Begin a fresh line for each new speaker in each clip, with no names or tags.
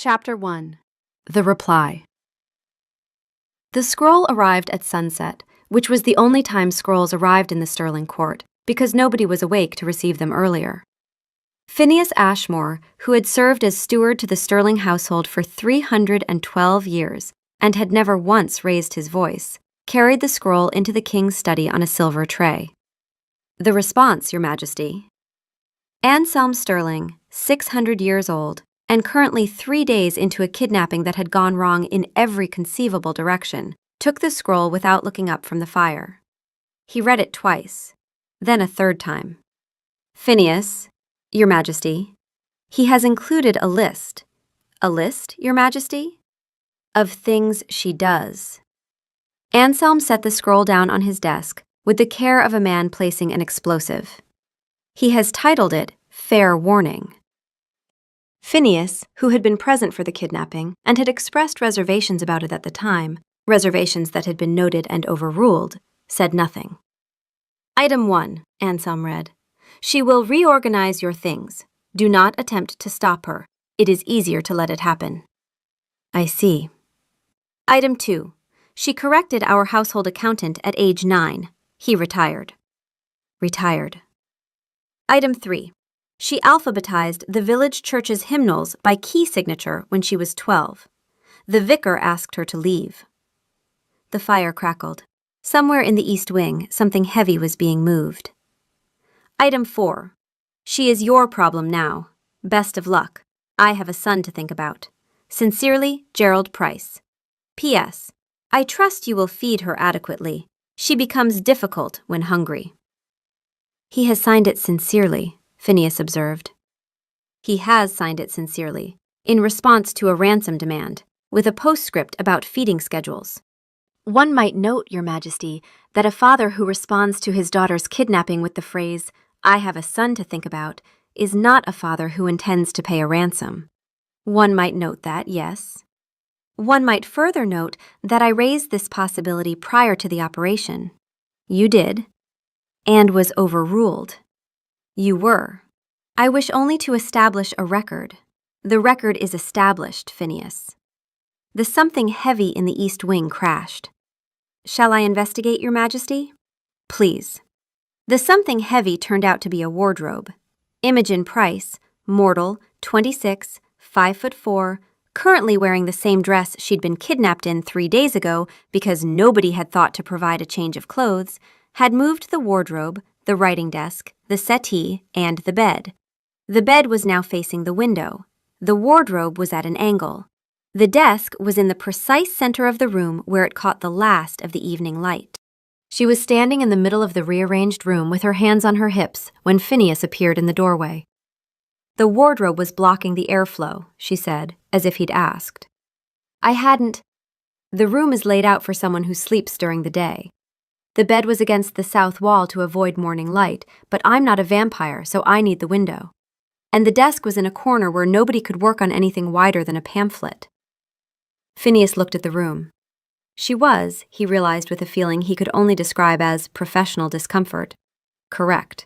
Chapter 1. The Reply. The scroll arrived at sunset, which was the only time scrolls arrived in the Stirling court, because nobody was awake to receive them earlier. Phineas Ashmore, who had served as steward to the Stirling household for 312 years and had never once raised his voice, carried the scroll into the king's study on a silver tray. The response, Your Majesty. Anselm Stirling, 600 years old, and currently 3 days into a kidnapping that had gone wrong in every conceivable direction, took the scroll without looking up from the fire. He read it twice, then a third time. Phineas, Your Majesty, he has included a list. A list, Your Majesty? Of things she does. Anselm set the scroll down on his desk with the care of a man placing an explosive. He has titled it Fair Warning. Phineas, who had been present for the kidnapping and had expressed reservations about it at the time, reservations that had been noted and overruled, said nothing. Item 1, Anselm read. She will reorganize your things. Do not attempt to stop her. It is easier to let it happen. I see. Item 2. She corrected our household accountant at age 9. He retired. Retired. Item 3. She alphabetized the village church's hymnals by key signature when she was 12. The vicar asked her to leave. The fire crackled. Somewhere in the east wing, something heavy was being moved. Item 4. She is your problem now. Best of luck. I have a son to think about. Sincerely, Gerald Price. P.S. I trust you will feed her adequately. She becomes difficult when hungry. He has signed it sincerely, Phineas observed. He has signed it sincerely, in response to a ransom demand, with a postscript about feeding schedules. One might note, Your Majesty, that a father who responds to his daughter's kidnapping with the phrase, I have a son to think about, is not a father who intends to pay a ransom. One might note that, yes. One might further note that I raised this possibility prior to the operation. You did, and was overruled. You were. I wish only to establish a record. The record is established, Phineas. The something heavy in the east wing crashed. Shall I investigate, Your Majesty? Please. The something heavy turned out to be a wardrobe. Imogen Price, mortal, 26, 5'4", currently wearing the same dress she'd been kidnapped in 3 days ago because nobody had thought to provide a change of clothes, had moved the wardrobe, the writing desk, the settee, and the bed. The bed was now facing the window. The wardrobe was at an angle. The desk was in the precise center of the room where it caught the last of the evening light. She was standing in the middle of the rearranged room with her hands on her hips when Phineas appeared in the doorway. The wardrobe was blocking the airflow, she said, as if he'd asked. I hadn't. The room is laid out for someone who sleeps during the day. The bed was against the south wall to avoid morning light, but I'm not a vampire, so I need the window. And the desk was in a corner where nobody could work on anything wider than a pamphlet. Phineas looked at the room. She was, he realized with a feeling he could only describe as professional discomfort, correct.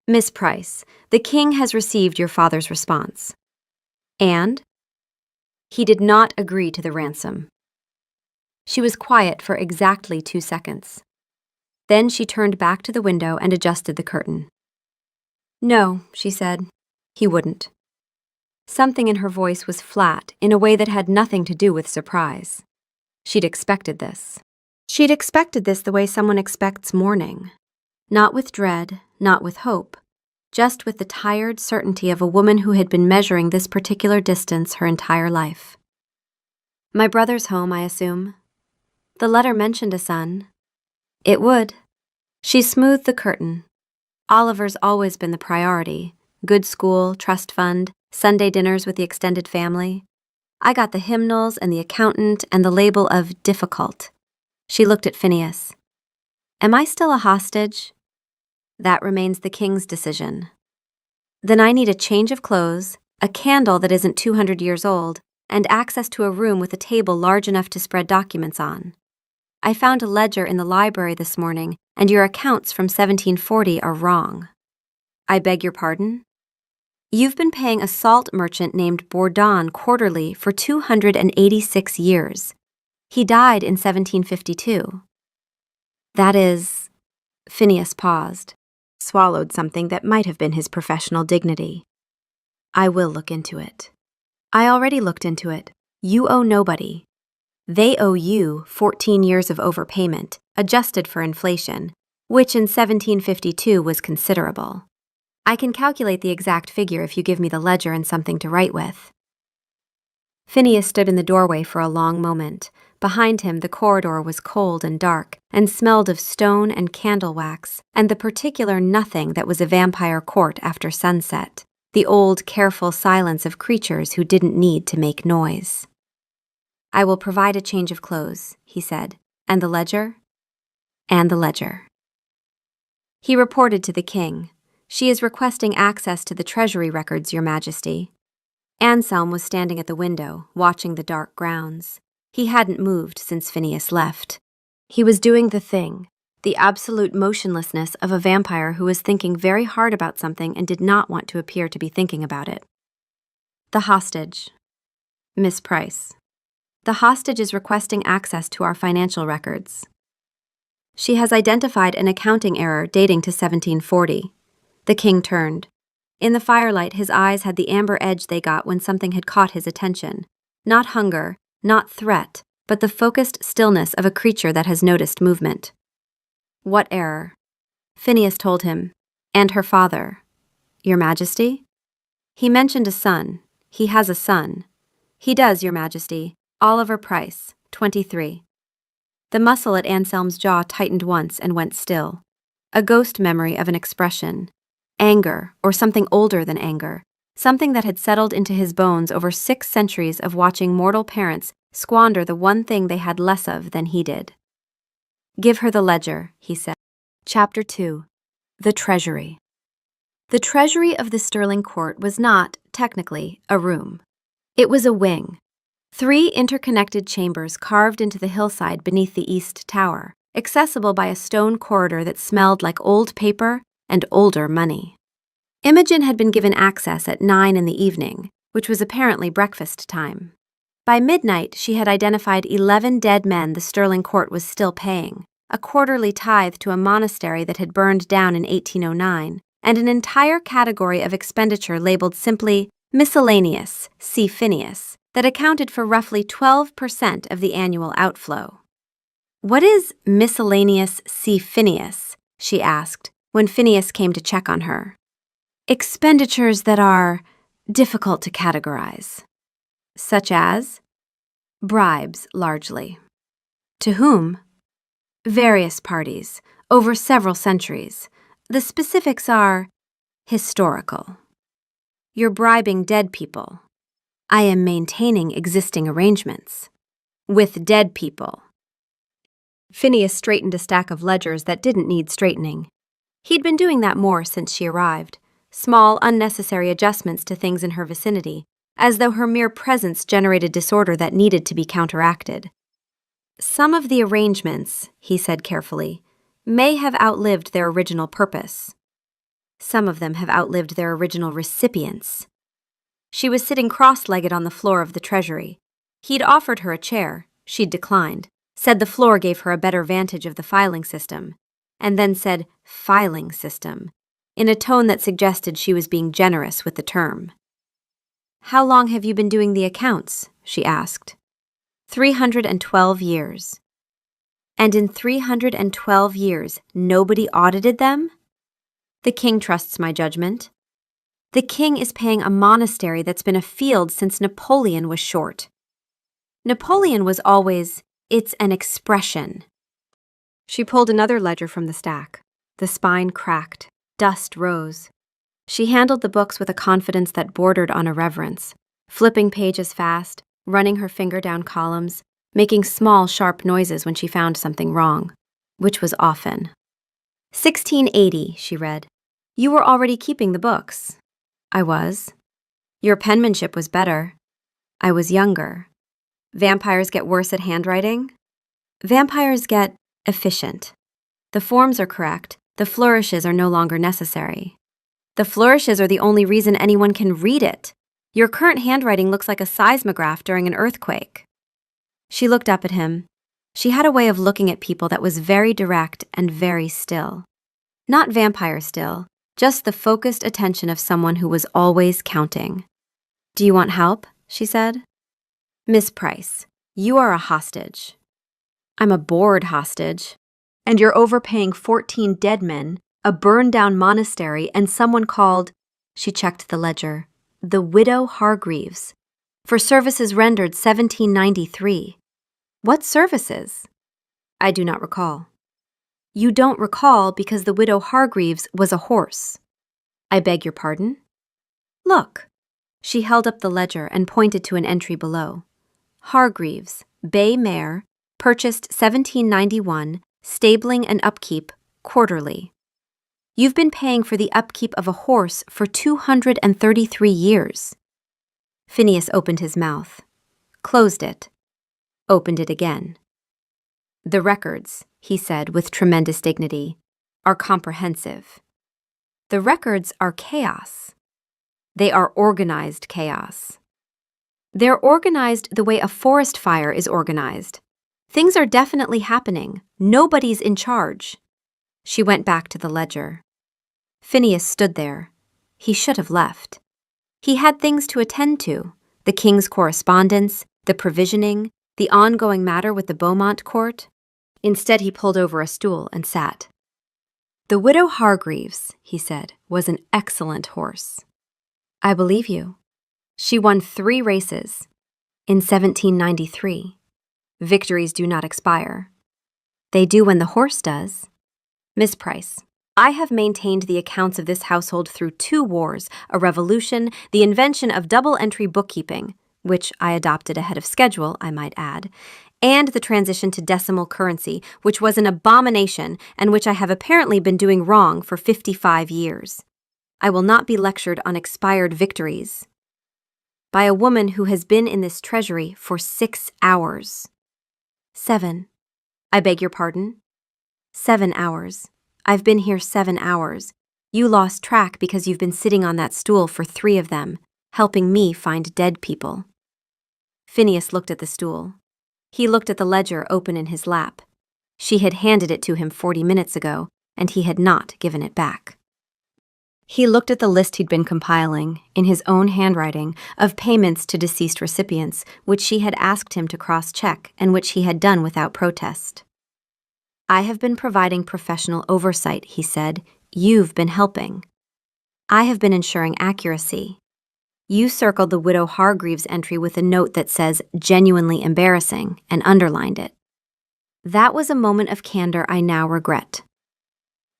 Miss Price, the king has received your father's response. And? He did not agree to the ransom. She was quiet for exactly 2 seconds. Then she turned back to the window and adjusted the curtain. No, she said. He wouldn't. Something in her voice was flat in a way that had nothing to do with surprise. She'd expected this. She'd expected this the way someone expects mourning. Not with dread, not with hope, just with the tired certainty of a woman who had been measuring this particular distance her entire life. My brother's home, I assume. The letter mentioned a son. It would. She smoothed the curtain. Oliver's always been the priority. Good school, trust fund, Sunday dinners with the extended family. I got the hymnals and the accountant and the label of difficult. She looked at Phineas. Am I still a hostage? That remains the king's decision. Then I need a change of clothes, a candle that isn't 200 years old, and access to a room with a table large enough to spread documents on. I found a ledger in the library this morning, and your accounts from 1740 are wrong. I beg your pardon? You've been paying a salt merchant named Bourdon quarterly for 286 years. He died in 1752. That is... Phineas paused, swallowed something that might have been his professional dignity. I will look into it. I already looked into it. You owe nobody. They owe you 14 years of overpayment, adjusted for inflation, which in 1752 was considerable. I can calculate the exact figure if you give me the ledger and something to write with. Phineas stood in the doorway for a long moment. Behind him, the corridor was cold and dark, and smelled of stone and candle wax, and the particular nothing that was a vampire court after sunset, the old, careful silence of creatures who didn't need to make noise. I will provide a change of clothes, he said. And the ledger? And the ledger. He reported to the king. She is requesting access to the treasury records, Your Majesty. Anselm was standing at the window, watching the dark grounds. He hadn't moved since Phineas left. He was doing the thing, the absolute motionlessness of a vampire who was thinking very hard about something and did not want to appear to be thinking about it. The hostage. Miss Price. The hostage is requesting access to our financial records. She has identified an accounting error dating to 1740. The king turned. In the firelight, his eyes had the amber edge they got when something had caught his attention. Not hunger, not threat, but the focused stillness of a creature that has noticed movement. What error? Phineas told him. And her father. Your Majesty? He mentioned a son. He has a son. He does, Your Majesty. Oliver Price, 23. The muscle at Anselm's jaw tightened once and went still. A ghost memory of an expression. Anger, or something older than anger. Something that had settled into his bones over 6 centuries of watching mortal parents squander the one thing they had less of than he did. Give her the ledger, he said. Chapter 2. The Treasury. The treasury of the Sterling Court was not, technically, a room. It was a wing. 3 interconnected chambers carved into the hillside beneath the East Tower, accessible by a stone corridor that smelled like old paper and older money. Imogen had been given access at 9 in the evening, which was apparently breakfast time. By midnight, she had identified 11 dead men the Sterling Court was still paying, a quarterly tithe to a monastery that had burned down in 1809, and an entire category of expenditure labeled simply miscellaneous, see Phineas, that accounted for roughly 12% of the annual outflow. What is miscellaneous, see Phineas? She asked, when Phineas came to check on her. Expenditures that are difficult to categorize. Such as? Bribes, largely. To whom? Various parties, over several centuries. The specifics are historical. You're bribing dead people. I am maintaining existing arrangements. With dead people. Phineas straightened a stack of ledgers that didn't need straightening. He'd been doing that more since she arrived. Small, unnecessary adjustments to things in her vicinity, as though her mere presence generated disorder that needed to be counteracted. Some of the arrangements, he said carefully, may have outlived their original purpose. Some of them have outlived their original recipients. She was sitting cross-legged on the floor of the treasury. He'd offered her a chair. She'd declined, said the floor gave her a better vantage of the filing system, and then said filing system, in a tone that suggested she was being generous with the term. How long have you been doing the accounts? She asked. 312 years. And in 312 years, nobody audited them? The king trusts my judgment. The king is paying a monastery that's been afield since Napoleon was short. Napoleon was always, it's an expression. She pulled another ledger from the stack. The spine cracked. Dust rose. She handled the books with a confidence that bordered on irreverence, flipping pages fast, running her finger down columns, making small, sharp noises when she found something wrong, which was often. 1680, she read. You were already keeping the books. I was. Your penmanship was better. I was younger. Vampires get worse at handwriting? Vampires get efficient. The forms are correct. The flourishes are no longer necessary. The flourishes are the only reason anyone can read it. Your current handwriting looks like a seismograph during an earthquake. She looked up at him. She had a way of looking at people that was very direct and very still. Not vampire still, just the focused attention of someone who was always counting. "Do you want help?" she said. "Miss Price, you are a hostage." "I'm a bored hostage. And you're overpaying 14 dead men, a burned-down monastery, and someone called," she checked the ledger, "the Widow Hargreaves, for services rendered 1793. What services?" "I do not recall." "You don't recall because the Widow Hargreaves was a horse." "I beg your pardon?" "Look." She held up the ledger and pointed to an entry below. "Hargreaves, bay mare, purchased 1791, stabling and upkeep, quarterly. You've been paying for the upkeep of a horse for 233 years. Phineas opened his mouth, closed it, opened it again. "The records," he said with tremendous dignity, "are comprehensive. The records are chaos. They are organized chaos. They're organized the way a forest fire is organized. Things are definitely happening. Nobody's in charge." She went back to the ledger. Phineas stood there. He should have left. He had things to attend to: the king's correspondence, the provisioning, the ongoing matter with the Beaumont court. Instead, he pulled over a stool and sat. "The Widow Hargreaves," he said, "was an excellent horse." "I believe you. She won 3 races in 1793. Victories do not expire. They do when the horse does. Miss Price, I have maintained the accounts of this household through 2 wars, a revolution, the invention of double-entry bookkeeping, which I adopted ahead of schedule, I might add, and the transition to decimal currency, which was an abomination and which I have apparently been doing wrong for 55 years. I will not be lectured on expired victories by a woman who has been in this treasury for 6 hours. 7. I beg your pardon? 7 hours. I've been here 7 hours. You lost track because you've been sitting on that stool for 3 of them, helping me find dead people." Phineas looked at the stool. He looked at the ledger open in his lap. She had handed it to him 40 minutes ago, and he had not given it back. He looked at the list he'd been compiling, in his own handwriting, of payments to deceased recipients, which she had asked him to cross-check and which he had done without protest. "I have been providing professional oversight," he said. "You've been helping. I have been ensuring accuracy. You circled the Widow Hargreaves entry with a note that says genuinely embarrassing and underlined it. That was a moment of candor I now regret."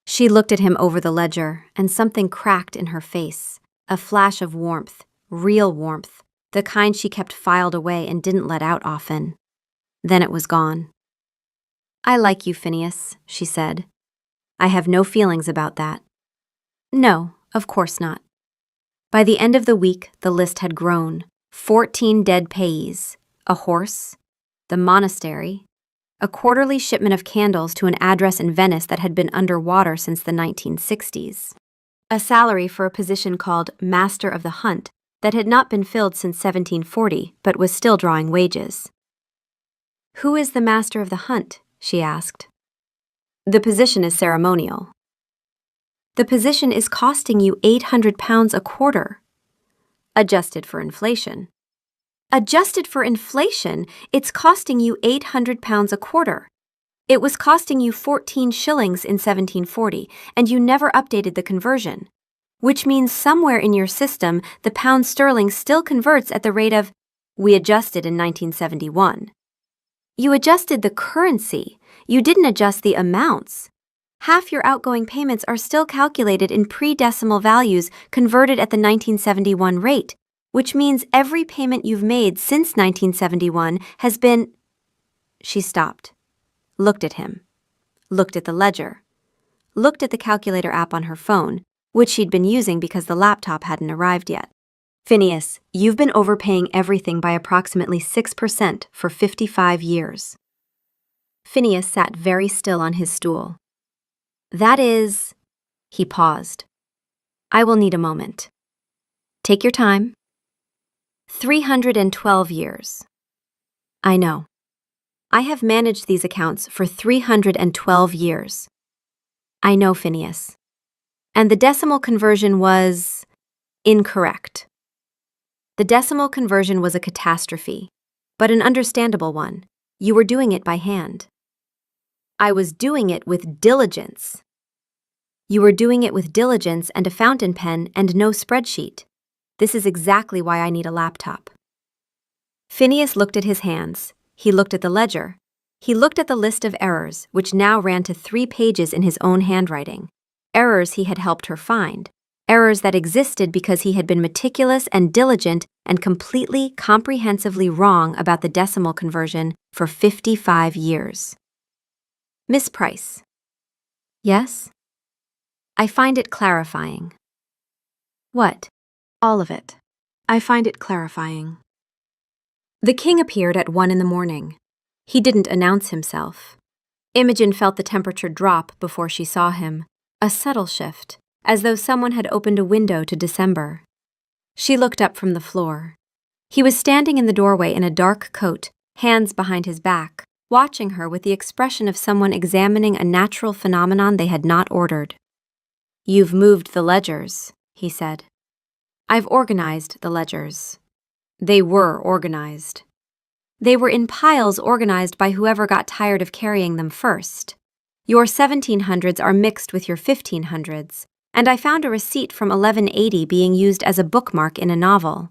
She looked at him over the ledger, and something cracked in her face, a flash of warmth, real warmth, the kind she kept filed away and didn't let out often. Then it was gone. "I like you, Phineas," she said. "I have no feelings about that." "No, of course not." By the end of the week, the list had grown. 14 dead payees, a horse, the monastery, a quarterly shipment of candles to an address in Venice that had been underwater since the 1960s, a salary for a position called Master of the Hunt that had not been filled since 1740 but was still drawing wages. "Who is the Master of the Hunt?" she asked. "The position is ceremonial." "The position is costing you £800 a quarter." "Adjusted for inflation." "Adjusted for inflation, it's costing you £800 a quarter. It was costing you 14 shillings in 1740, and you never updated the conversion, which means somewhere in your system the pound sterling still converts at the rate of, we adjusted in 1971. You adjusted the currency. You didn't adjust the amounts. Half your outgoing payments are still calculated in pre-decimal values converted at the 1971 rate, which means every payment you've made since 1971 has been—" She stopped, looked at him, looked at the ledger, looked at the calculator app on her phone, which she'd been using because the laptop hadn't arrived yet. "Phineas, you've been overpaying everything by approximately 6% for 55 years. Phineas sat very still on his stool. "That is—" He paused. I will need a moment. Take your time. 312 years. I know. I have managed these accounts for 312 years. I know, Phineas. And the decimal conversion was incorrect. The decimal conversion was a catastrophe, but an understandable one. You were doing it by hand. I was doing it with diligence. You were doing it with diligence and a fountain pen and no spreadsheet. This is exactly why I need a laptop. Phineas looked at his hands. He looked at the ledger. He looked at the list of errors, which now ran to 3 pages in his own handwriting. Errors he had helped her find. Errors that existed because he had been meticulous and diligent and completely, comprehensively wrong about the decimal conversion for 55 years. Miss Price. Yes? I find it clarifying. What? All of it. I find it clarifying. The king appeared at 1 in the morning. He didn't announce himself. Imogen felt the temperature drop before she saw him, a subtle shift, as though someone had opened a window to December. She looked up from the floor. He was standing in the doorway in a dark coat, hands behind his back, watching her with the expression of someone examining a natural phenomenon they had not ordered. You've moved the ledgers, he said. I've organized the ledgers. They were organized. They were in piles organized by whoever got tired of carrying them first. Your 1700s are mixed with your 1500s, and I found a receipt from 1180 being used as a bookmark in a novel.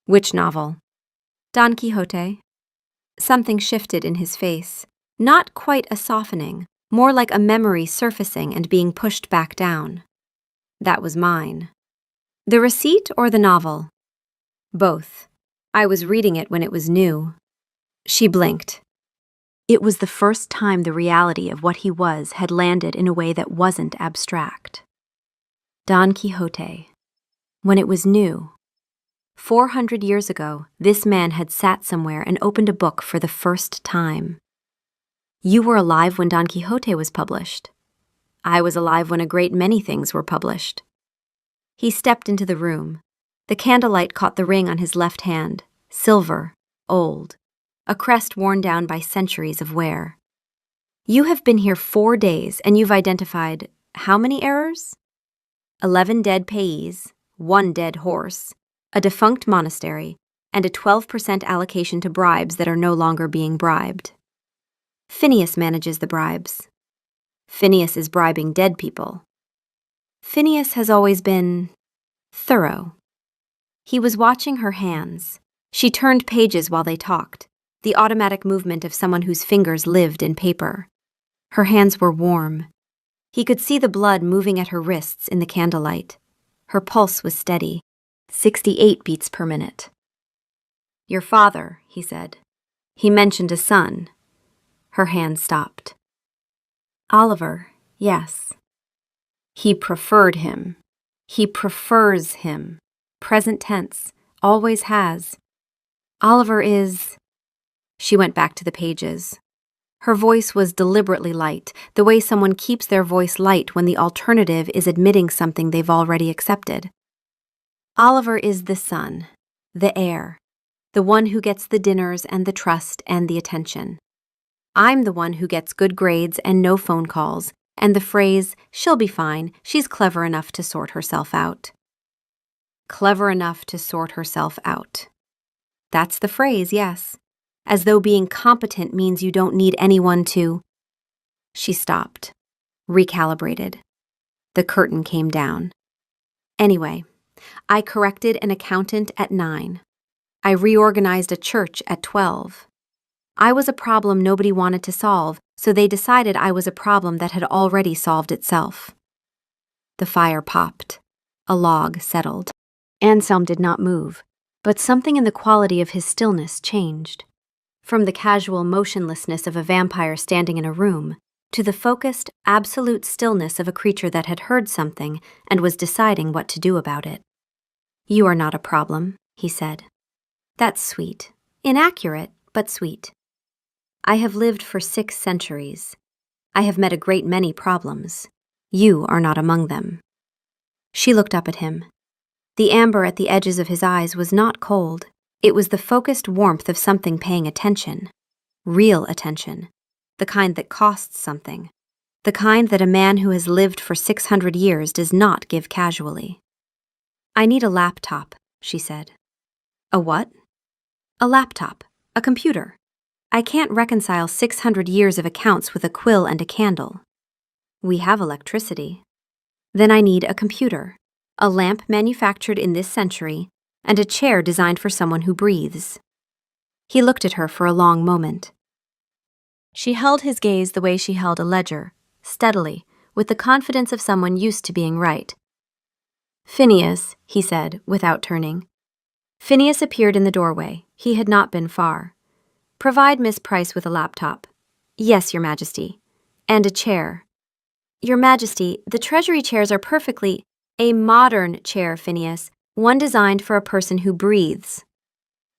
Which novel? Don Quixote. Something shifted in his face, not quite a softening, more like a memory surfacing and being pushed back down. That was mine. The receipt or the novel? Both. I was reading it when it was new. She blinked. It was the first time the reality of what he was had landed in a way that wasn't abstract. Don Quixote. When it was new. 400 years ago, this man had sat somewhere and opened a book for the first time. You were alive when Don Quixote was published. I was alive when a great many things were published. He stepped into the room. The candlelight caught the ring on his left hand, silver, old, a crest worn down by centuries of wear. You have been here 4 days and you've identified how many errors? 11 dead payees, 1 dead horse, a defunct monastery, and a 12% allocation to bribes that are no longer being bribed. Phineas manages the bribes. Phineas is bribing dead people. Phineas has always been thorough. He was watching her hands. She turned pages while they talked, the automatic movement of someone whose fingers lived in paper. Her hands were warm. He could see the blood moving at her wrists in the candlelight. Her pulse was steady, 68 beats per minute. Your father, he said. He mentioned a son. Her hand stopped. Oliver, yes. He preferred him. He prefers him. Present tense, always has. Oliver is... She went back to the pages. Her voice was deliberately light, the way someone keeps their voice light when the alternative is admitting something they've already accepted. Oliver is the son, the heir, the one who gets the dinners and the trust and the attention. I'm the one who gets good grades and no phone calls, and the phrase, she'll be fine, she's clever enough to sort herself out. Clever enough to sort herself out. That's the phrase, yes. As though being competent means you don't need anyone to... She stopped, recalibrated. The curtain came down. Anyway, I corrected an accountant at 9. I reorganized a church at 12. I was a problem nobody wanted to solve, so they decided I was a problem that had already solved itself. The fire popped. A log settled. Anselm did not move, but something in the quality of his stillness changed. From the casual motionlessness of a vampire standing in a room, to the focused, absolute stillness of a creature that had heard something and was deciding what to do about it. You are not a problem, he said. That's sweet. Inaccurate, but sweet. I have lived for 6 centuries. I have met a great many problems. You are not among them. She looked up at him. The amber at the edges of his eyes was not cold. It was the focused warmth of something paying attention. Real attention. The kind that costs something. The kind that a man who has lived for 600 years does not give casually. "I need a laptop," she said. "A what?" "A laptop. A computer. I can't reconcile 600 years of accounts with a quill and a candle." "We have electricity." "Then I need a computer, a lamp manufactured in this century, and a chair designed for someone who breathes." He looked at her for a long moment. She held his gaze the way she held a ledger, steadily, with the confidence of someone used to being right. "Phineas," he said, without turning. Phineas appeared in the doorway. He had not been far. "Provide Miss Price with a laptop." "Yes, Your Majesty." "And a chair." "Your Majesty, the Treasury chairs are perfectly—" "A modern chair, Phineas, one designed for a person who breathes."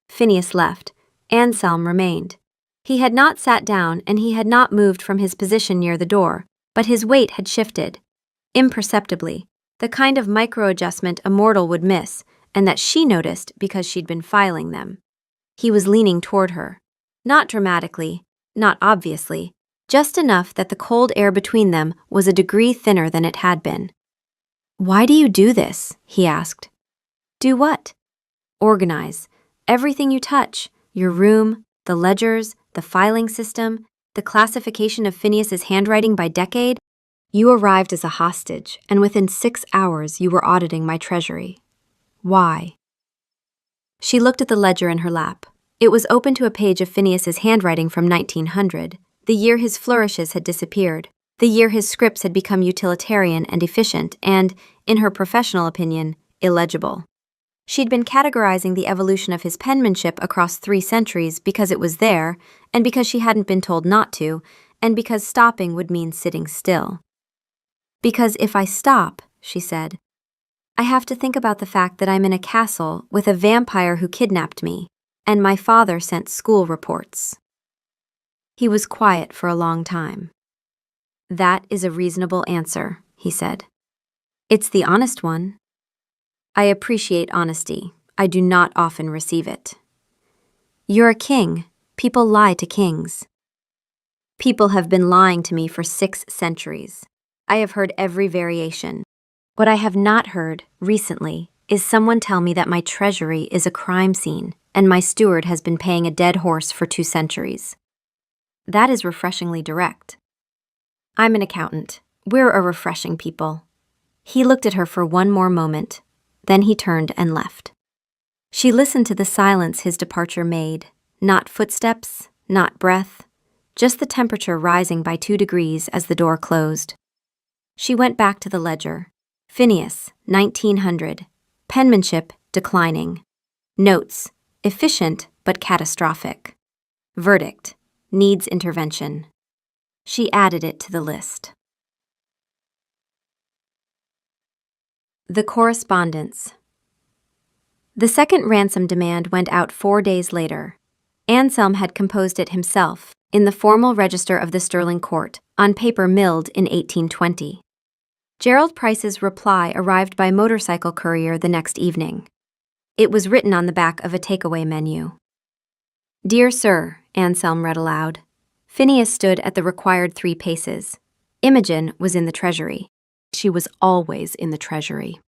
Phineas left. Anselm remained. He had not sat down and he had not moved from his position near the door, but his weight had shifted. Imperceptibly, the kind of micro-adjustment a mortal would miss, and that she noticed because she'd been filing them. He was leaning toward her. Not dramatically, not obviously, just enough that the cold air between them was a degree thinner than it had been. "Why do you do this?" he asked. "Do what?" "Organize. Everything you touch. Your room, the ledgers, the filing system, the classification of Phineas's handwriting by decade. You arrived as a hostage, and within 6 hours you were auditing my treasury. Why?" She looked at the ledger in her lap. It was open to a page of Phineas's handwriting from 1900, the year his flourishes had disappeared, the year his scripts had become utilitarian and efficient and, in her professional opinion, illegible. She'd been categorizing the evolution of his penmanship across 3 centuries because it was there, and because she hadn't been told not to, and because stopping would mean sitting still. "Because if I stop," she said, "I have to think about the fact that I'm in a castle with a vampire who kidnapped me, and my father sent school reports." He was quiet for a long time. "That is a reasonable answer," he said. "It's the honest one." "I appreciate honesty. I do not often receive it." "You're a king. People lie to kings." "People have been lying to me for 6 centuries. I have heard every variation. What I have not heard, recently, is someone tell me that my treasury is a crime scene, and my steward has been paying a dead horse for 2 centuries. That is refreshingly direct." "I'm an accountant. We're a refreshing people." He looked at her for one more moment. Then he turned and left. She listened to the silence his departure made. Not footsteps, not breath, just the temperature rising by 2 degrees as the door closed. She went back to the ledger. Phineas, 1900. Penmanship, declining. Notes, efficient but catastrophic. Verdict, needs intervention. She added it to the list. The correspondence. The second ransom demand went out 4 days later. Anselm had composed it himself, in the formal register of the Sterling Court, on paper milled in 1820. Gerald Price's reply arrived by motorcycle courier the next evening. It was written on the back of a takeaway menu. "Dear Sir," Anselm read aloud. Phineas stood at the required 3 paces. Imogen was in the treasury. She was always in the treasury.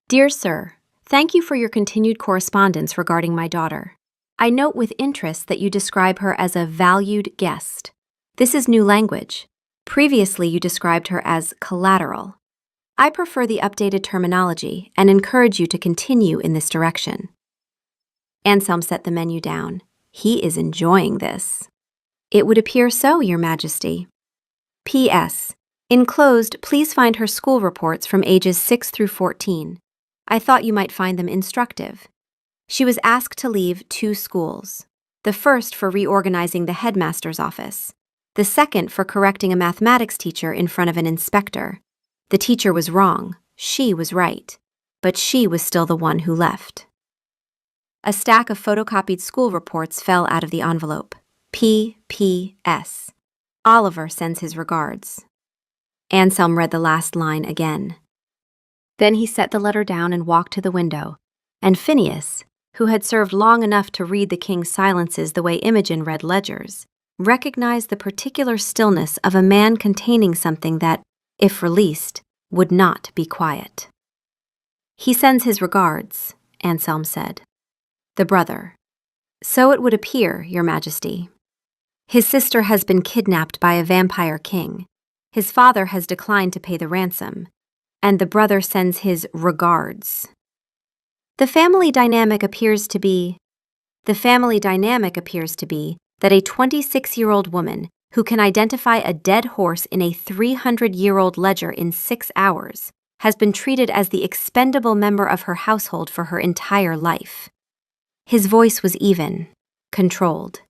"Dear Sir, thank you for your continued correspondence regarding my daughter. I note with interest that you describe her as a valued guest. This is new language. Previously, you described her as collateral. I prefer the updated terminology and encourage you to continue in this direction." Anselm set the menu down. He is enjoying this. "It would appear so, Your Majesty. P.S. Enclosed, please find her school reports from ages 6 through 14. I thought you might find them instructive. She was asked to leave 2 schools. The first for reorganizing the headmaster's office. The second for correcting a mathematics teacher in front of an inspector. The teacher was wrong. She was right. But she was still the one who left." A stack of photocopied school reports fell out of the envelope. P.P.S. Oliver sends his regards. Anselm read the last line again. Then he set the letter down and walked to the window, and Phineas, who had served long enough to read the king's silences the way Imogen read ledgers, recognized the particular stillness of a man containing something that, if released, would not be quiet. "He sends his regards," Anselm said. "The brother. So it would appear, Your Majesty. His sister has been kidnapped by a vampire king. His father has declined to pay the ransom, and the brother sends his regards. The family dynamic appears to be that a 26-year-old woman who can identify a dead horse in a 300-year-old ledger in 6 hours has been treated as the expendable member of her household for her entire life." His voice was even, controlled,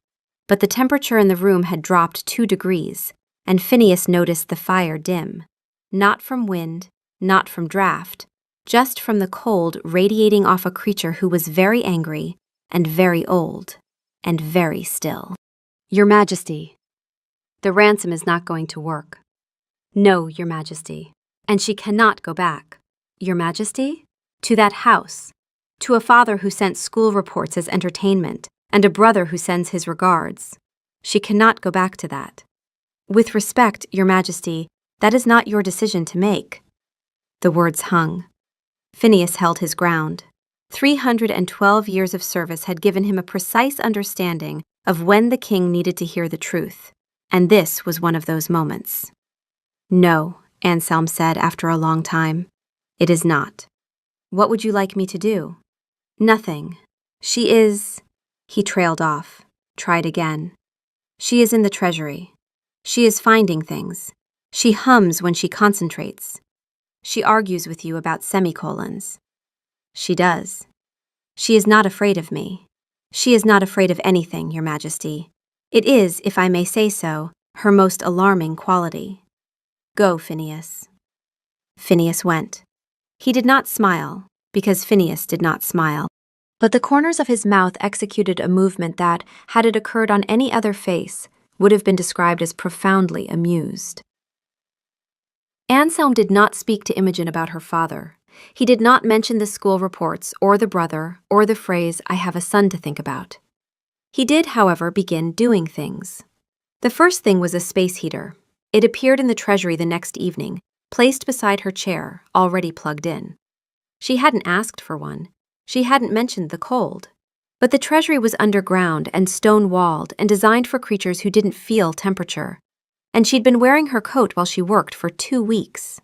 but the temperature in the room had dropped 2 degrees, and Phineas noticed the fire dim, not from wind, not from draft, just from the cold radiating off a creature who was very angry and very old and very still. "Your Majesty, the ransom is not going to work." "No, Your Majesty, and she cannot go back." "Your Majesty? To that house, to a father who sent school reports as entertainment, and a brother who sends his regards. She cannot go back to that. With respect, Your Majesty, that is not your decision to make." The words hung. Phineas held his ground. 312 years of service had given him a precise understanding of when the king needed to hear the truth, and this was one of those moments. "No," Anselm said after a long time. "It is not. What would you like me to do?" "Nothing. She is—" He trailed off, tried again. "She is in the treasury. She is finding things. She hums when she concentrates. She argues with you about semicolons. She does. She is not afraid of me. She is not afraid of anything, Your Majesty. It is, if I may say so, her most alarming quality. Go, Phineas." Phineas went. He did not smile, because Phineas did not smile, but the corners of his mouth executed a movement that, had it occurred on any other face, would have been described as profoundly amused. Anselm did not speak to Imogen about her father. He did not mention the school reports, or the brother, or the phrase, "I have a son to think about." He did, however, begin doing things. The first thing was a space heater. It appeared in the treasury the next evening, placed beside her chair, already plugged in. She hadn't asked for one. She hadn't mentioned the cold. But the treasury was underground and stone-walled and designed for creatures who didn't feel temperature. And she'd been wearing her coat while she worked for 2 weeks.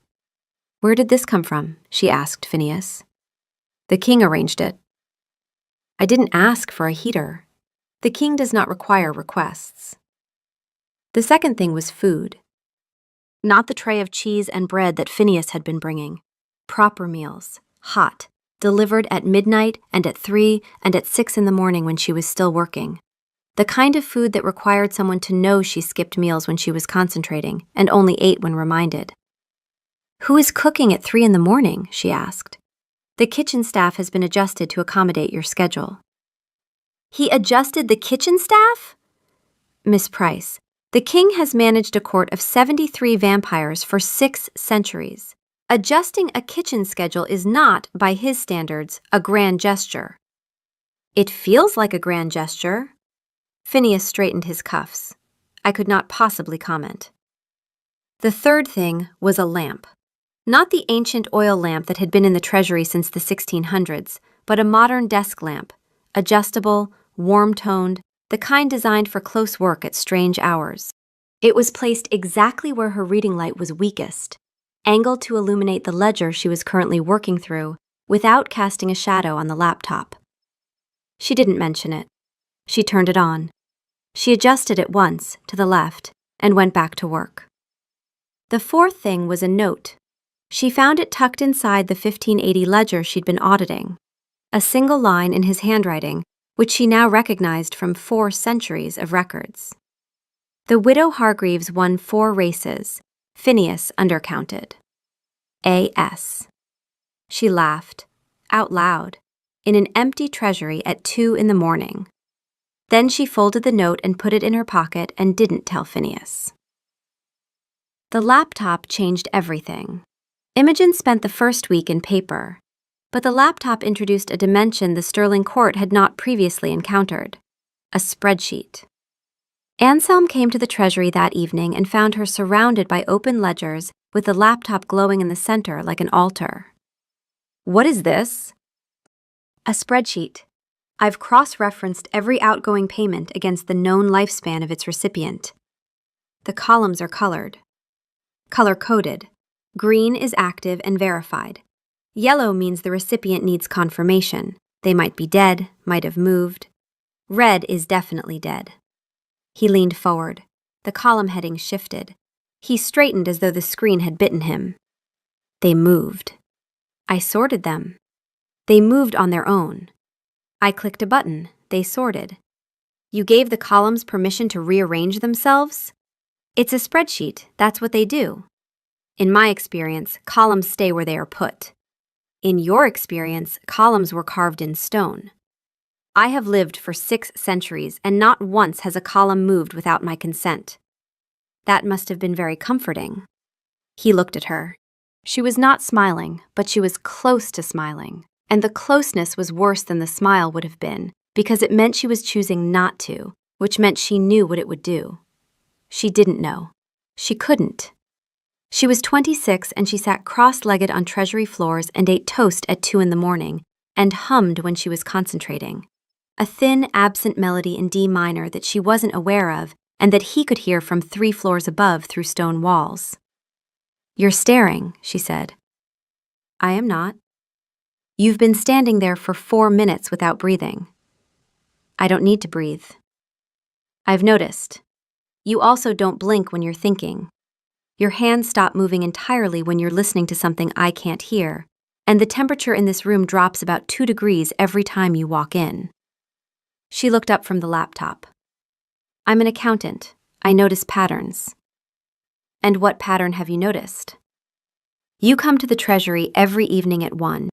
"Where did this come from?" she asked Phineas. "The king arranged it." "I didn't ask for a heater. The king does not require requests." The second thing was food. Not the tray of cheese and bread that Phineas had been bringing. Proper meals, hot, delivered at midnight and at 3 and at 6 in the morning when she was still working. The kind of food that required someone to know she skipped meals when she was concentrating and only ate when reminded. "Who is cooking at 3 in the morning?" she asked. "The kitchen staff has been adjusted to accommodate your schedule." "He adjusted the kitchen staff?" "Miss Price, the king has managed a court of 73 vampires for 6 centuries. Adjusting a kitchen schedule is not, by his standards, a grand gesture." "It feels like a grand gesture." Phineas straightened his cuffs. I could not possibly comment. The third thing was a lamp. Not the ancient oil lamp that had been in the treasury since the 1600s, but a modern desk lamp, adjustable, warm-toned, the kind designed for close work at strange hours. It was placed exactly where her reading light was weakest, angled to illuminate the ledger she was currently working through, without casting a shadow on the laptop. She didn't mention it. She turned it on. She adjusted it once, to the left, and went back to work. The fourth thing was a note. She found it tucked inside the 1580 ledger she'd been auditing. A single line in his handwriting, which she now recognized from 4 centuries of records. The widow Hargreaves won 4 races. Phineas undercounted. A.S. She laughed, out loud, in an empty treasury at 2 in the morning. Then she folded the note and put it in her pocket and didn't tell Phineas. The laptop changed everything. Imogen spent the first week in paper, but the laptop introduced a dimension the Sterling Court had not previously encountered: a spreadsheet. Anselm came to the treasury that evening and found her surrounded by open ledgers with the laptop glowing in the center like an altar. "What is this?" "A spreadsheet. I've cross-referenced every outgoing payment against the known lifespan of its recipient. The columns are colored. Color-coded. Green is active and verified. Yellow means the recipient needs confirmation. They might be dead, might have moved. Red is definitely dead." He leaned forward. The column heading shifted. He straightened as though the screen had bitten him. "They moved. I sorted them. They moved on their own. I clicked a button. They sorted. You gave the columns permission to rearrange themselves? It's a spreadsheet. That's what they do. In my experience, columns stay where they are put. In your experience, columns were carved in stone. I have lived for 6 centuries, and not once has a column moved without my consent. That must have been very comforting." He looked at her. She was not smiling, but she was close to smiling, and the closeness was worse than the smile would have been, because it meant she was choosing not to, which meant she knew what it would do. She didn't know. She couldn't. She was 26 and she sat cross-legged on treasury floors and ate toast at 2 a.m, and hummed when she was concentrating. A thin, absent melody in D minor that she wasn't aware of and that he could hear from 3 floors above through stone walls. "You're staring," she said. "I am not." "You've been standing there for 4 minutes without breathing." "I don't need to breathe." "I've noticed. You also don't blink when you're thinking. Your hands stop moving entirely when you're listening to something I can't hear, and the temperature in this room drops about 2 degrees every time you walk in." She looked up from the laptop. "I'm an accountant. I notice patterns." "And what pattern have you noticed?" "You come to the treasury every evening at 1.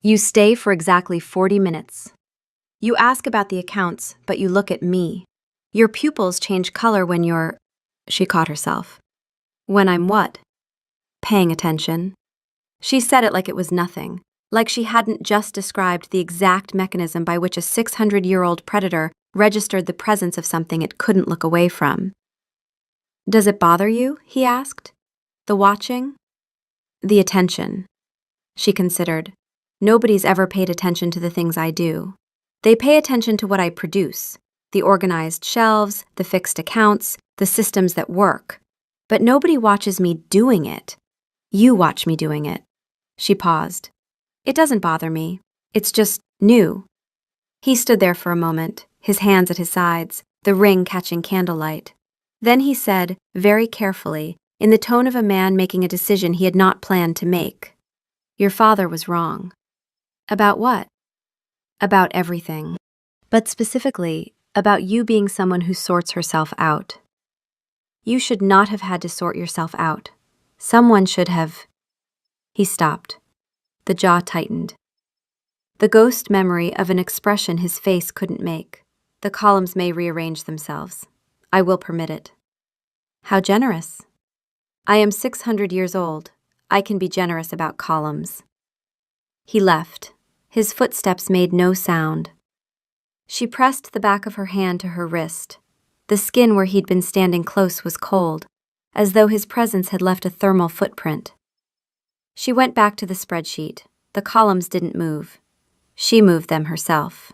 You stay for exactly 40 minutes. You ask about the accounts, but you look at me. Your pupils change color when you're—" She caught herself. "When I'm what?" "Paying attention." She said it like it was nothing, like she hadn't just described the exact mechanism by which a 600-year-old predator registered the presence of something it couldn't look away from. "Does it bother you?" he asked. "The watching?" "The attention." She considered. "Nobody's ever paid attention to the things I do. They pay attention to what I produce, the organized shelves, the fixed accounts, the systems that work. But nobody watches me doing it. You watch me doing it." She paused. "It doesn't bother me. It's just new." He stood there for a moment, his hands at his sides, the ring catching candlelight. Then he said, very carefully, in the tone of a man making a decision he had not planned to make, "Your father was wrong." "About what?" "About everything. But specifically, about you being someone who sorts herself out. You should not have had to sort yourself out. Someone should have—" He stopped. The jaw tightened. The ghost memory of an expression his face couldn't make. "The columns may rearrange themselves. I will permit it." "How generous." "I am 600 years old. I can be generous about columns." He left. His footsteps made no sound. She pressed the back of her hand to her wrist. The skin where he'd been standing close was cold, as though his presence had left a thermal footprint. She went back to the spreadsheet. The columns didn't move. She moved them herself.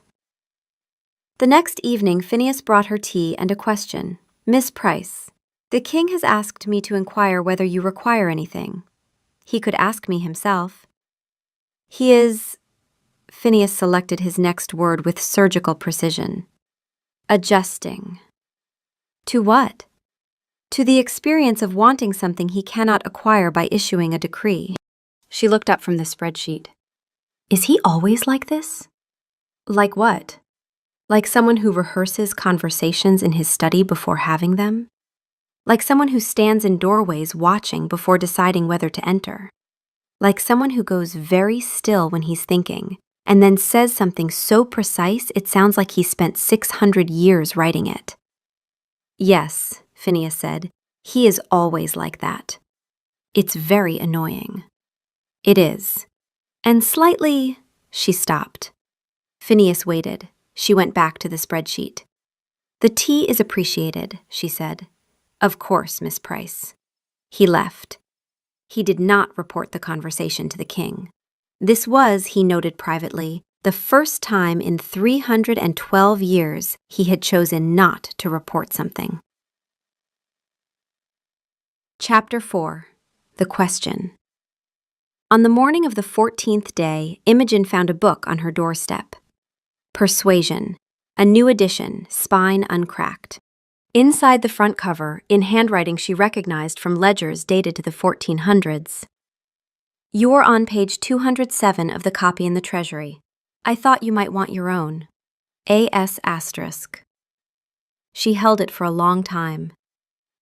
The next evening, Phineas brought her tea and a question. "Miss Price, the king has asked me to inquire whether you require anything. He could ask me himself." "He is—" Phineas selected his next word with surgical precision. "Adjusting." "To what?" "To the experience of wanting something he cannot acquire by issuing a decree." She looked up from the spreadsheet. "Is he always like this?" "Like what?" "Like someone who rehearses conversations in his study before having them? Like someone who stands in doorways watching before deciding whether to enter? Like someone who goes very still when he's thinking, and then says something so precise it sounds like he spent 600 years writing it?" "Yes," Phineas said. "He is always like that. It's very annoying." It is. And slightly, she stopped. Phineas waited. She went back to the spreadsheet. The tea is appreciated, she said. Of course, Miss Price. He left. He did not report the conversation to the king. This was, he noted privately, the first time in 312 years he had chosen not to report something. Chapter 4. The Question. On the morning of the 14th day, Imogen found a book on her doorstep. Persuasion, a new edition, spine uncracked. Inside the front cover, in handwriting she recognized from ledgers dated to the 1400s. You're on page 207 of the copy in the treasury. I thought you might want your own. A.S. asterisk. She held it for a long time.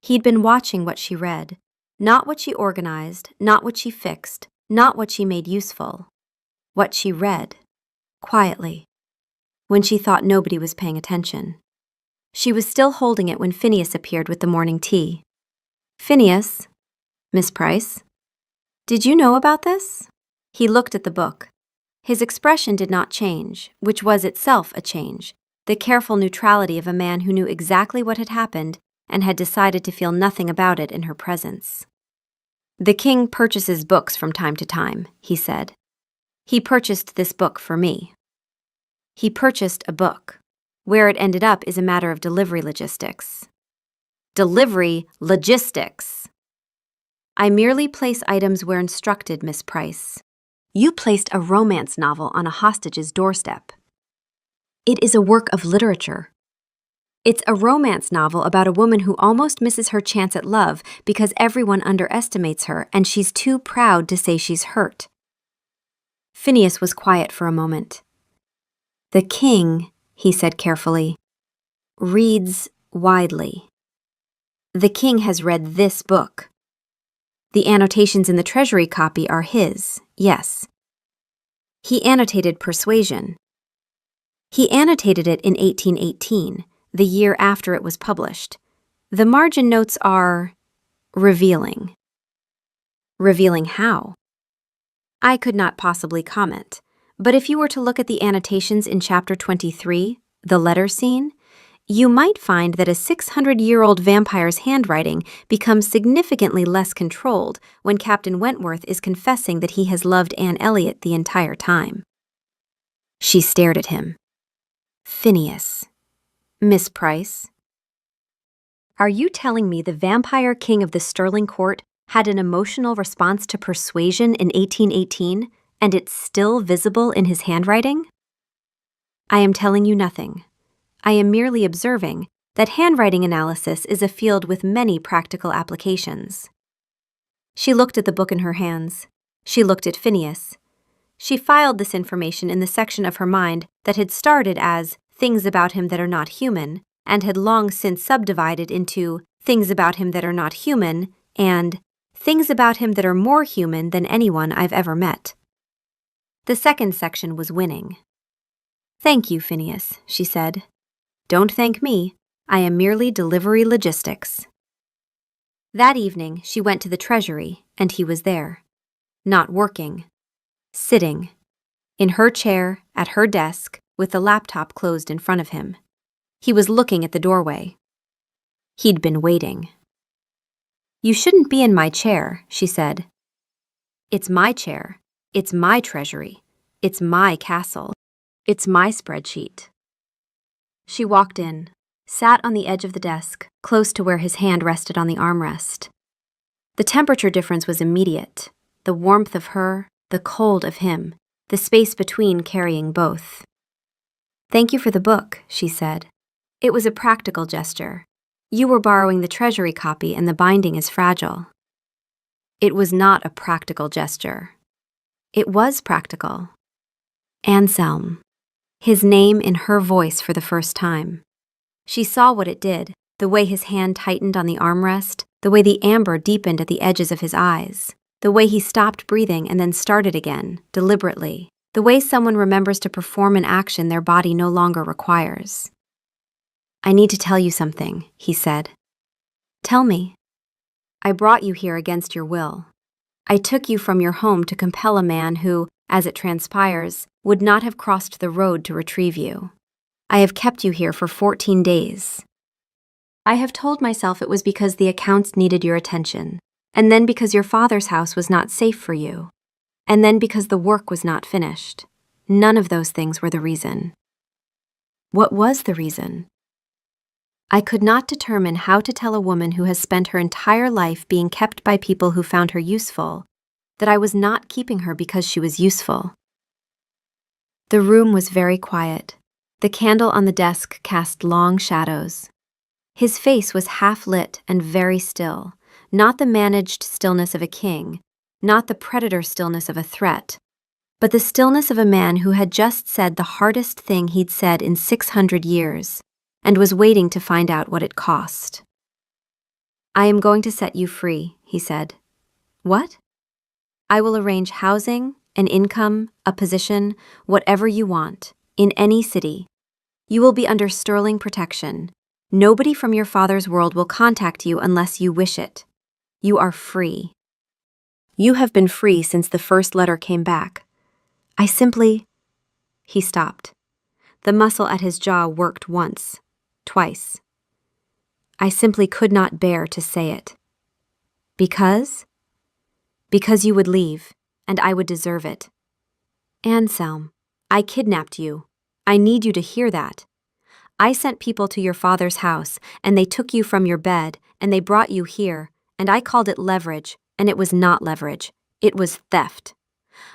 He'd been watching what she read, not what she organized, not what she fixed, not what she made useful. What she read, quietly, when she thought nobody was paying attention. She was still holding it when Phineas appeared with the morning tea. Phineas, Miss Price, did you know about this? He looked at the book. His expression did not change, which was itself a change, the careful neutrality of a man who knew exactly what had happened and had decided to feel nothing about it in her presence. The king purchases books from time to time, he said. He purchased this book for me. He purchased a book. Where it ended up is a matter of delivery logistics. Delivery logistics! I merely place items where instructed, Miss Price. You placed a romance novel on a hostage's doorstep. It is a work of literature. It's a romance novel about a woman who almost misses her chance at love because everyone underestimates her and she's too proud to say she's hurt. Phineas was quiet for a moment. The king, he said carefully, reads widely. The king has read this book. The annotations in the treasury copy are his, yes. He annotated Persuasion. He annotated it in 1818, the year after it was published. The margin notes are revealing. Revealing how? I could not possibly comment, but if you were to look at the annotations in Chapter 23, the letter scene, you might find that a 600-year-old vampire's handwriting becomes significantly less controlled when Captain Wentworth is confessing that he has loved Anne Elliot the entire time. She stared at him. Phineas. Miss Price. Are you telling me the vampire king of the Sterling Court had an emotional response to Persuasion in 1818, and it's still visible in his handwriting? I am telling you nothing. I am merely observing that handwriting analysis is a field with many practical applications. She looked at the book in her hands. She looked at Phineas. She filed this information in the section of her mind that had started as things about him that are not human and had long since subdivided into things about him that are not human and things about him that are more human than anyone I've ever met. The second section was winning. Thank you, Phineas, she said. Don't thank me. I am merely delivery logistics. That evening, she went to the treasury, and he was there. Not working. Sitting. In her chair, at her desk, with the laptop closed in front of him. He was looking at the doorway. He'd been waiting. You shouldn't be in my chair, she said. It's my chair. It's my treasury. It's my castle. It's my spreadsheet. She walked in, sat on the edge of the desk, close to where his hand rested on the armrest. The temperature difference was immediate, the warmth of her, the cold of him, the space between carrying both. Thank you for the book, she said. It was a practical gesture. You were borrowing the treasury copy and the binding is fragile. It was not a practical gesture. It was practical. Anselm. His name in her voice for the first time. She saw what it did, the way his hand tightened on the armrest, the way the amber deepened at the edges of his eyes, the way he stopped breathing and then started again, deliberately, the way someone remembers to perform an action their body no longer requires. I need to tell you something, he said. Tell me. I brought you here against your will. I took you from your home to compel a man who, as it transpires, would not have crossed the road to retrieve you. I have kept you here for 14 days. I have told myself it was because the accounts needed your attention, and then because your father's house was not safe for you, and then because the work was not finished. None of those things were the reason. What was the reason? I could not determine how to tell a woman who has spent her entire life being kept by people who found her useful that I was not keeping her because she was useful. The room was very quiet. The candle on the desk cast long shadows. His face was half-lit and very still, not the managed stillness of a king, not the predator stillness of a threat, but the stillness of a man who had just said the hardest thing he'd said in 600 years, and was waiting to find out what it cost. I am going to set you free, he said. What? I will arrange housing, an income, a position, whatever you want, in any city. You will be under sterling protection. Nobody from your father's world will contact you unless you wish it. You are free. You have been free since the first letter came back. I simply... He stopped. The muscle at his jaw worked once, twice. I simply could not bear to say it. Because? Because you would leave, and I would deserve it. Anselm, I kidnapped you. I need you to hear that. I sent people to your father's house, and they took you from your bed, and they brought you here, and I called it leverage, and it was not leverage. It was theft.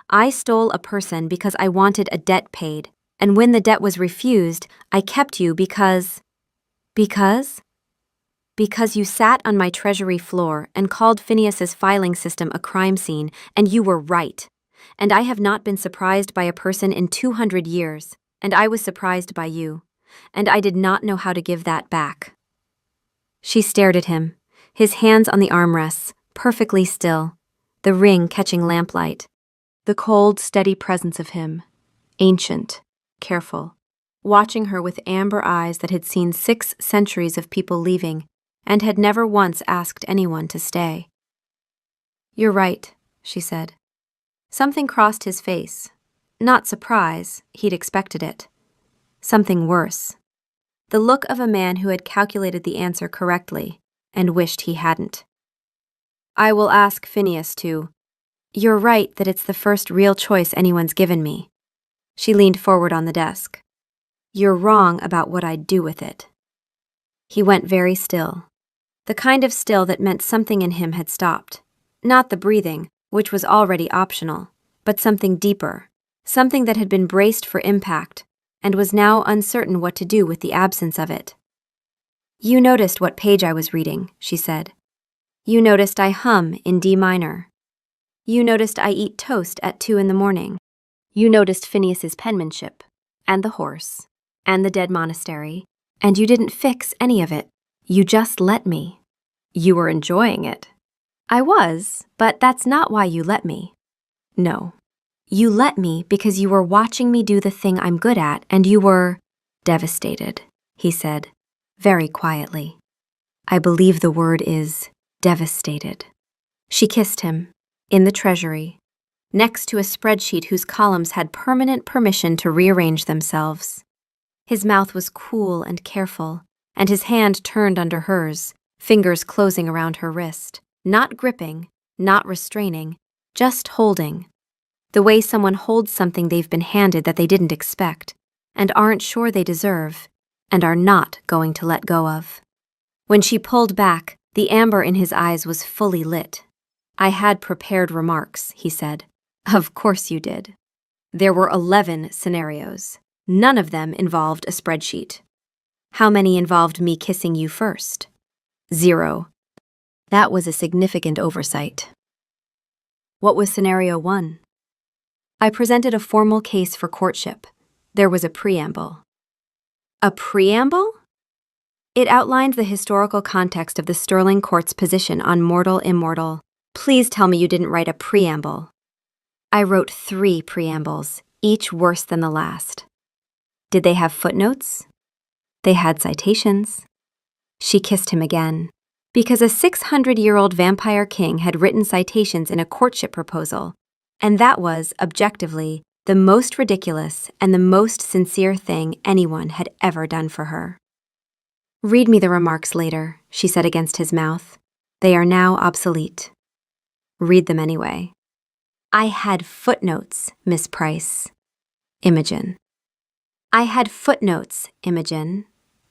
I stole a person because I wanted a debt paid, and when the debt was refused, I kept you because... Because you sat on my treasury floor and called Phineas's filing system a crime scene, and you were right. And I have not been surprised by a person in 200 years, and I was surprised by you. And I did not know how to give that back. She stared at him, his hands on the armrests, perfectly still, the ring catching lamplight. The cold, steady presence of him, ancient, careful, watching her with amber eyes that had seen 6 centuries of people leaving and had never once asked anyone to stay. You're right, she said. Something crossed his face. Not surprise, he'd expected it. Something worse. The look of a man who had calculated the answer correctly and wished he hadn't. I will ask Phineas to... You're right that it's the first real choice anyone's given me. She leaned forward on the desk. You're wrong about what I'd do with it. He went very still. The kind of still that meant something in him had stopped. Not the breathing, which was already optional, but something deeper, something that had been braced for impact, and was now uncertain what to do with the absence of it. You noticed what page I was reading, she said. You noticed I hum in D minor. You noticed I eat toast at 2 in the morning. You noticed Phineas's penmanship, and the horse, and the dead monastery, and you didn't fix any of it. You just let me. You were enjoying it. I was, but that's not why you let me. No. You let me because you were watching me do the thing I'm good at, and you were devastated, he said, very quietly. I believe the word is devastated. She kissed him, in the treasury, next to a spreadsheet whose columns had permanent permission to rearrange themselves. His mouth was cool and careful, and his hand turned under hers, fingers closing around her wrist, not gripping, not restraining, just holding. The way someone holds something they've been handed that they didn't expect, and aren't sure they deserve, and are not going to let go of. When she pulled back, the amber in his eyes was fully lit. I had prepared remarks, he said. Of course you did. There were 11 scenarios. None of them involved a spreadsheet. How many involved me kissing you first? 0. That was a significant oversight. What was scenario 1? I presented a formal case for courtship. There was a preamble. A preamble? It outlined the historical context of the Sterling Court's position on mortal-immortal. Please tell me you didn't write a preamble. I wrote 3 preambles, each worse than the last. Did they have footnotes? They had citations. She kissed him again. Because a 600-year-old vampire king had written citations in a courtship proposal, and that was, objectively, the most ridiculous and the most sincere thing anyone had ever done for her. "Read me the remarks later," she said against his mouth. "They are now obsolete." "Read them anyway." "I had footnotes, Miss Price." "Imogen." "I had footnotes, Imogen."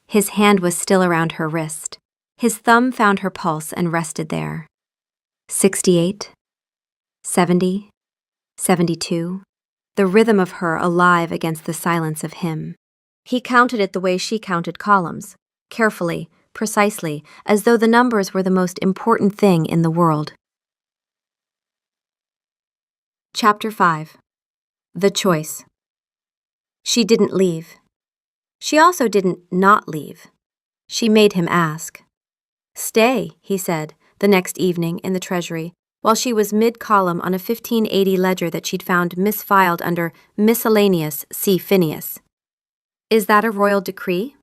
His hand was still around her wrist. His thumb found her pulse and rested there. 68, 70, 72, the rhythm of her alive against the silence of him. He counted it the way she counted columns, carefully, precisely, as though the numbers were the most important thing in the world. Chapter 5. The Choice. She didn't leave. She also didn't not leave. She made him ask. "Stay," he said, the next evening in the treasury, while she was mid-column on a 1580 ledger that she'd found misfiled under Miscellaneous C. Phineas. "Is that a royal decree?"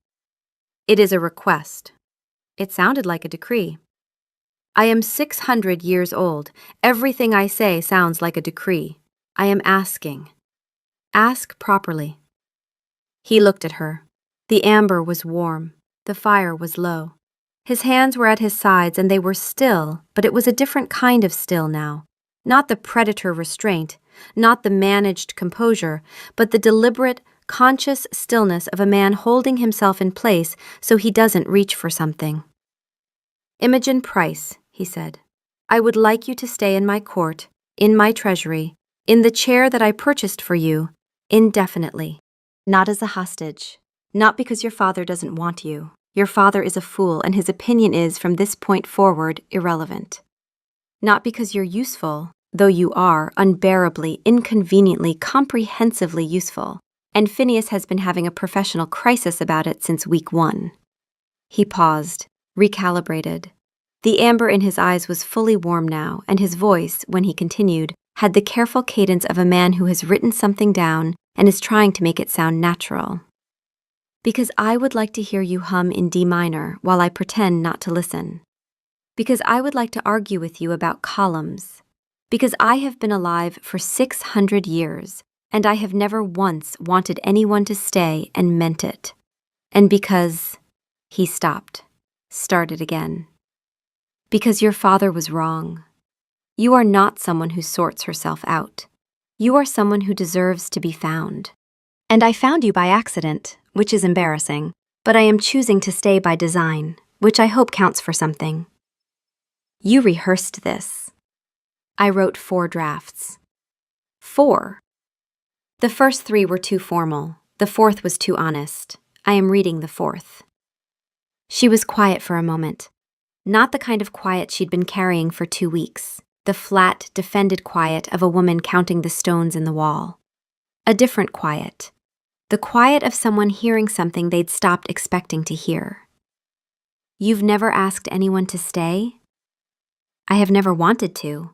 "It is a request." It sounded like a decree. "I am 600 years old. Everything I say sounds like a decree. I am asking." "Ask properly." He looked at her. The amber was warm. The fire was low. His hands were at his sides and they were still, but it was a different kind of still now. Not the predator restraint, not the managed composure, but the deliberate, conscious stillness of a man holding himself in place so he doesn't reach for something. "Imogen Price," he said, "I would like you to stay in my court, in my treasury, in the chair that I purchased for you, indefinitely. Not as a hostage. Not because your father doesn't want you. Your father is a fool, and his opinion is, from this point forward, irrelevant. Not because you're useful, though you are unbearably, inconveniently, comprehensively useful, and Phineas has been having a professional crisis about it since week 1. He paused, recalibrated. The amber in his eyes was fully warm now, and his voice, when he continued, had the careful cadence of a man who has written something down and is trying to make it sound natural. "Because I would like to hear you hum in D minor while I pretend not to listen. Because I would like to argue with you about columns. Because I have been alive for 600 years, and I have never once wanted anyone to stay and meant it. And because—" he stopped, started again. "Because your father was wrong. You are not someone who sorts herself out. You are someone who deserves to be found. And I found you by accident, which is embarrassing, but I am choosing to stay by design, which I hope counts for something. You rehearsed this." "I wrote 4 drafts. 4. The first 3 were too formal. The 4th was too honest. I am reading the 4th. She was quiet for a moment. Not the kind of quiet she'd been carrying for 2 weeks. The flat, defended quiet of a woman counting the stones in the wall. A different quiet. The quiet of someone hearing something they'd stopped expecting to hear. "You've never asked anyone to stay?" "I have never wanted to.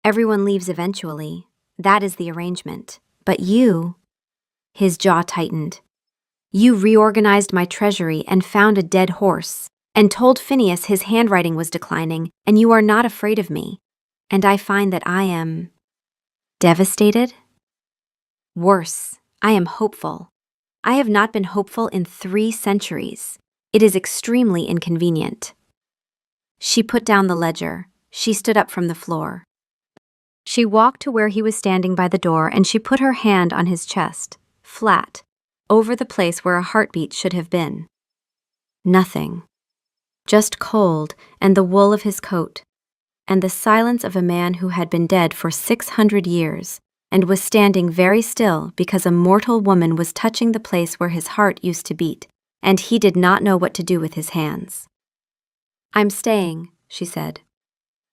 Everyone leaves eventually. That is the arrangement. But you—" His jaw tightened. "You reorganized my treasury and found a dead horse, and told Phineas his handwriting was declining, and you are not afraid of me. And I find that I am devastated? Worse, I am hopeful. I have not been hopeful in 3 centuries. It is extremely inconvenient." She put down the ledger. She stood up from the floor. She walked to where he was standing by the door and she put her hand on his chest, flat, over the place where a heartbeat should have been. Nothing. Just cold and the wool of his coat, and the silence of a man who had been dead for 600 years and was standing very still because a mortal woman was touching the place where his heart used to beat, and he did not know what to do with his hands. "I'm staying," she said.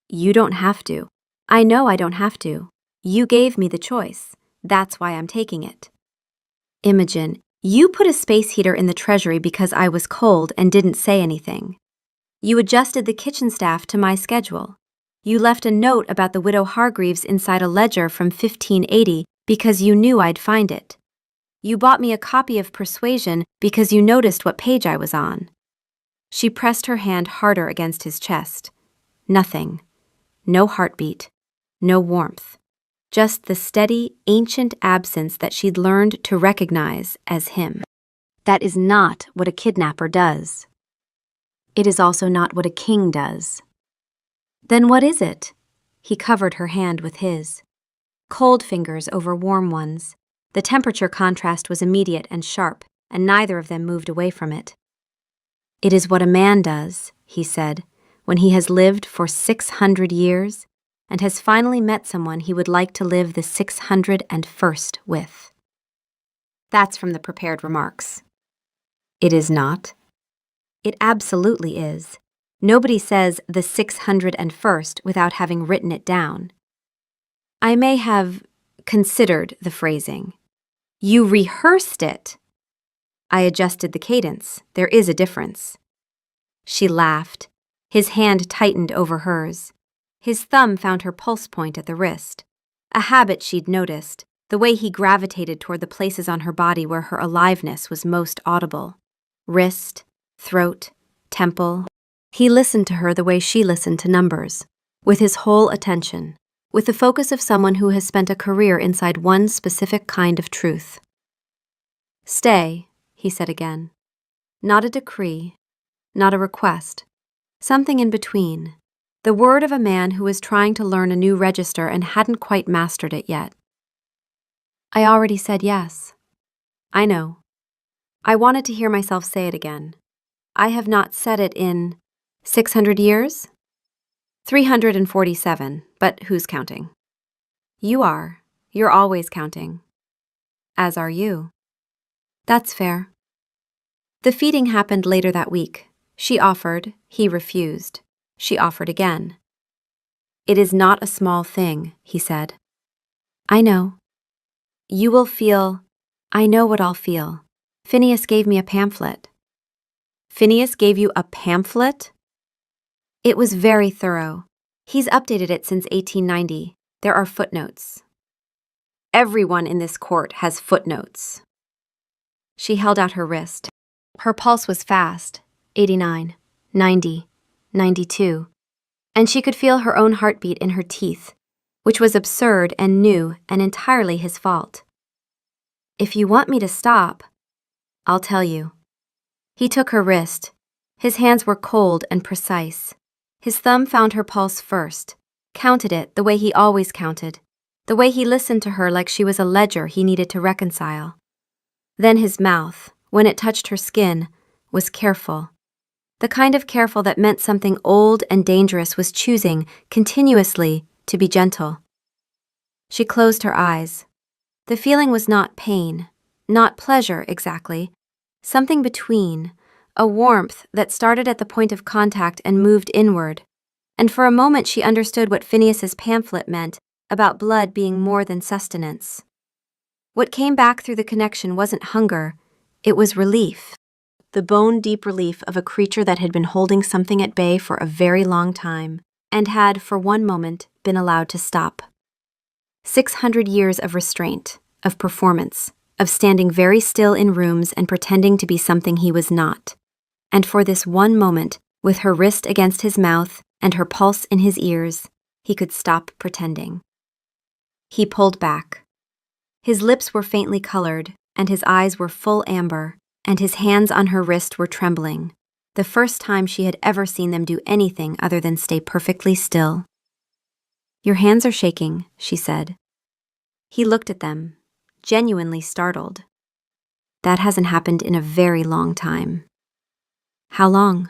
"You don't have to. I know I don't have to. You gave me the choice. That's why I'm taking it." "Imogen, you put a space heater in the treasury because I was cold and didn't say anything. You adjusted the kitchen staff to my schedule. You left a note about the widow Hargreaves inside a ledger from 1580 because you knew I'd find it. You bought me a copy of Persuasion because you noticed what page I was on. She pressed her hand harder against his chest. Nothing. No heartbeat. No warmth. Just the steady, ancient absence that she'd learned to recognize as him. That is not what a kidnapper does. It is also not what a king does. Then what is it? He covered her hand with his. Cold fingers over warm ones. The temperature contrast was immediate and sharp, and neither of them moved away from it. It is what a man does, he said, when he has lived for 600 years and has finally met someone he would like to live the 601st with. That's from the prepared remarks. It is not. It absolutely is. Nobody says the 601st without having written it down. I may have considered the phrasing. You rehearsed it. I adjusted the cadence. There is a difference. She laughed. His hand tightened over hers. His thumb found her pulse point at the wrist. A habit she'd noticed, the way he gravitated toward the places on her body where her aliveness was most audible. Wrist, throat, temple. He listened to her the way she listened to numbers, with his whole attention, with the focus of someone who has spent a career inside one specific kind of truth. Stay, he said again. Not a decree, not a request. Something in between. The word of a man who was trying to learn a new register and hadn't quite mastered it yet. I already said yes. I know. I wanted to hear myself say it again. I have not said it in 600 years? 347, but who's counting? You are. You're always counting. As are you. That's fair. The feeding happened later that week. She offered, he refused. She offered again. It is not a small thing, he said. I know. You will feel. I know what I'll feel. Phineas gave me a pamphlet. Phineas gave you a pamphlet? It was very thorough. He's updated it since 1890. There are footnotes. Everyone in this court has footnotes. She held out her wrist. Her pulse was fast, 89, 90, 92, and she could feel her own heartbeat in her teeth, which was absurd and new and entirely his fault. If you want me to stop, I'll tell you. He took her wrist. His hands were cold and precise. His thumb found her pulse first, counted it the way he always counted, the way he listened to her like she was a ledger he needed to reconcile. Then his mouth, when it touched her skin, was careful. The kind of careful that meant something old and dangerous was choosing, continuously, to be gentle. She closed her eyes. The feeling was not pain, not pleasure exactly, something between, a warmth that started at the point of contact and moved inward. And for a moment she understood what Phineas's pamphlet meant about blood being more than sustenance. What came back through the connection wasn't hunger, it was relief. The bone-deep relief of a creature that had been holding something at bay for a very long time, and had, for one moment, been allowed to stop. 600 years of restraint, of performance, of standing very still in rooms and pretending to be something he was not. And for this one moment, with her wrist against his mouth and her pulse in his ears, he could stop pretending. He pulled back. His lips were faintly colored, and his eyes were full amber, and his hands on her wrist were trembling, the first time she had ever seen them do anything other than stay perfectly still. Your hands are shaking, she said. He looked at them, genuinely startled. That hasn't happened in a very long time. How long?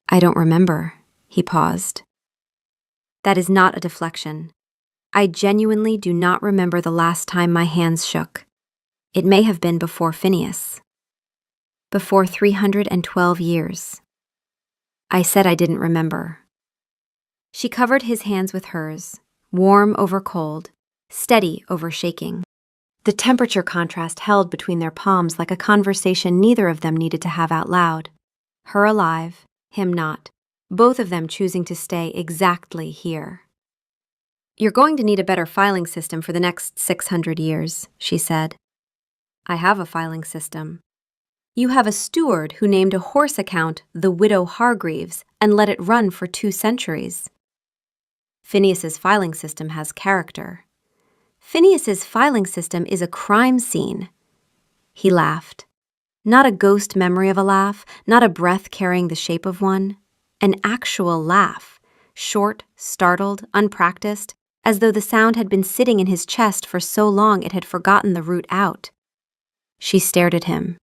I don't remember, he paused. That is not a deflection. I genuinely do not remember the last time my hands shook. It may have been before Phineas. Before 312 years. I said I didn't remember. She covered his hands with hers, warm over cold, steady over shaking. The temperature contrast held between their palms like a conversation neither of them needed to have out loud. Her alive, him not, both of them choosing to stay exactly here. You're going to need a better filing system for the next 600 years, she said. I have a filing system. You have a steward who named a horse account the Widow Hargreaves and let it run for 2 centuries. Phineas's filing system has character. Phineas's filing system is a crime scene. He laughed. Not a ghost memory of a laugh, not a breath carrying the shape of one. An actual laugh, short, startled, unpracticed, as though the sound had been sitting in his chest for so long it had forgotten the route out. She stared at him.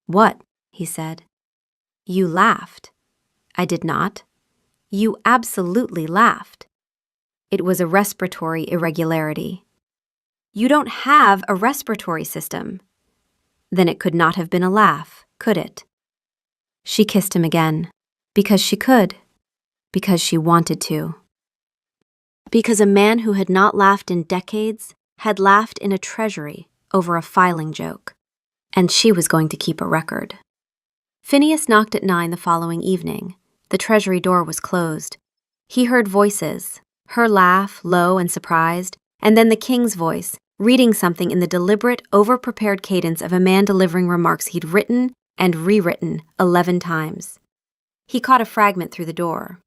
"What?" he said. "You laughed." "I did not." "You absolutely laughed." It was a respiratory irregularity. "You don't have a respiratory system." "Then it could not have been a laugh, could it?" She kissed him again, because she could, because she wanted to. Because a man who had not laughed in decades had laughed in a treasury over a filing joke, and she was going to keep a record. Phineas knocked at 9 the following evening. The treasury door was closed. He heard voices, her laugh, low and surprised, and then the king's voice, reading something in the deliberate, over-prepared cadence of a man delivering remarks he'd written and rewritten 11 times. He caught a fragment through the door.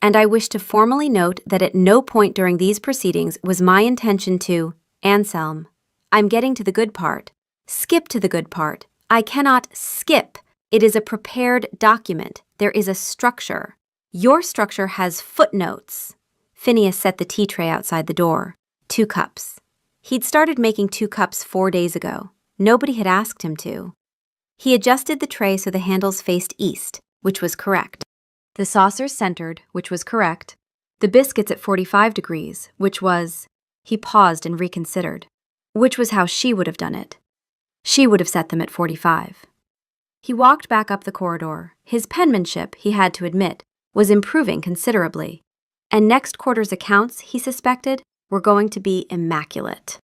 "And I wish to formally note that at no point during these proceedings was my intention to, Anselm, I'm getting to the good part. Skip to the good part. I cannot skip. It is a prepared document. There is a structure. Your structure has footnotes." Phineas set the tea tray outside the door. 2 cups. He'd started making 2 cups 4 days ago. Nobody had asked him to. He adjusted the tray so the handles faced east, which was correct. The saucers centered, which was correct. The biscuits at 45 degrees, which was... He paused and reconsidered. Which was how she would have done it. She would have set them at 45. He walked back up the corridor. His penmanship, he had to admit, was improving considerably. And next quarter's accounts, he suspected, were going to be immaculate.